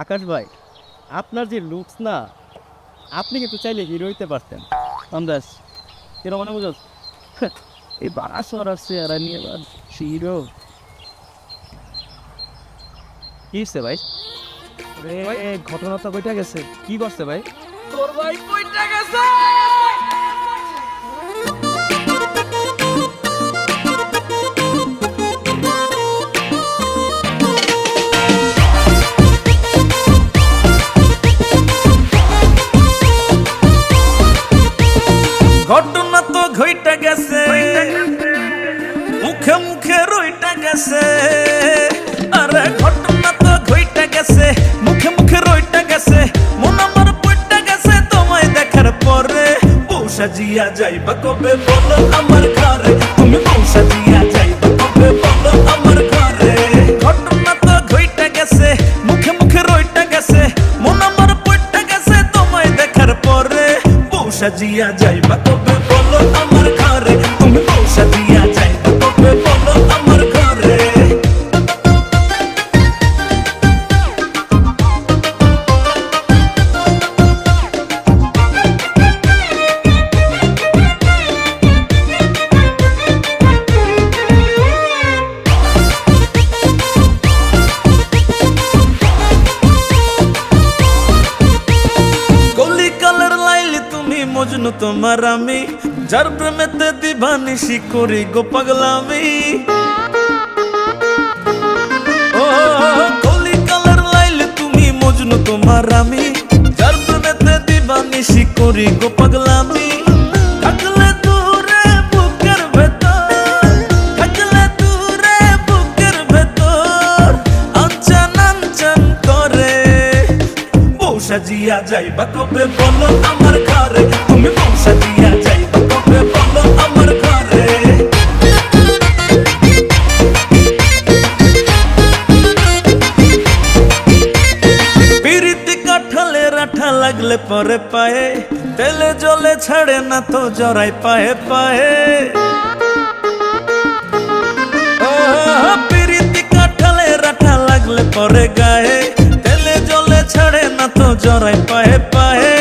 আকাশ ভাই, আপনার যে লুকস না, আপনি কিন্তু চাইলে হিরো হইতে পারতেন। আমদাস কেন মনে বুঝোস? এই বাসর আছে আর নিয়ে হিরো কি হচ্ছে ভাই? ঘটনা তো কইটা গেছে। কি করছে ভাই? তোর ভাই কইটা গেছে। ঘটনা তো ঘইটা গেছে, মুখে মুখে রইটা গেছে। আরে ঘটনা তো ঘইটা গেছে, মুখে মুখে রইটা গেছে। মন আমার পইটা গেছে তোমায় দেখার পরে। বউ সাজিয়া যাইবা কবে বলো আমার ঘরে, তুমি বউ সাজিয়া যাইবা কবে বলো আমার ঘরে। ঘটনা তো ঘইটা গেছে, মুখে মুখে রইটা গেছে। মন আমার পইটা গেছে তোমায় দেখার পরে। বউ সাজিয়া যাইবা কবে বলো আমার ঘরে, তুমি বউ সাজিয়া যাইবা কবে বলো আমার ঘরে। কলি কালের লাইলি তুমি মজনু তোমার আমি, যার প্রেমেতে দিবানিশি করি গো পাগলামি। ও কলি কালের লাইলি তুমি মজনু তোমার আমি, যার প্রেমেতে দিবানিশি করি গো পাগলামি। থাকলে দূরে বুকের ভেতর, থাকলে দূরে বুকের ভেতর আনচান আনচান করে। বউ সাজিয়া যাইবা কবে বলো আমার ঘরে, তুমি বউ সাজিয়া যাইবা কবে বলো আমার ঘরে। পিরিতি কাঠালে রাঠা লাগলে পরে পায়ে, তেলে জলে ছাড়ে না তো জড়াই পায়ে পায়ে। ও পিরিতি কাঠালে রাঠা লাগলে পরে গায়ে, তেলে জলে ছাড়ে না তো জড়াই পায়ে পায়ে।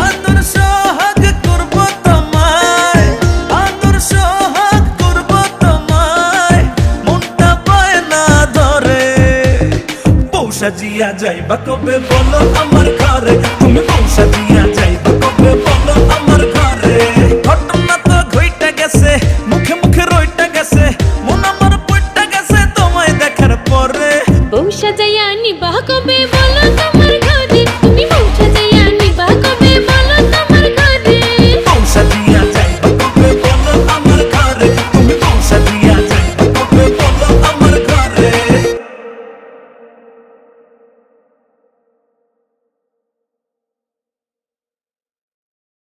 আদর সোহাগ করব তোমায়, আদর সোহাগ করব তোমায়, মনটা পায় না ধরে। বউ সাজিয়া যাইবা কবে বলো আমার ঘরে, তুমি বউ সাজিয়া যাইবা কবে বলো আমার ঘরে। ঘটনা তো ঘইটা গেছে, মুখে মুখে রইটা গেছে। মন আমার পইটা গেছে তোমায় দেখার পরে। বউ সাজাইয়া নিবাহ কবে বলো তুমি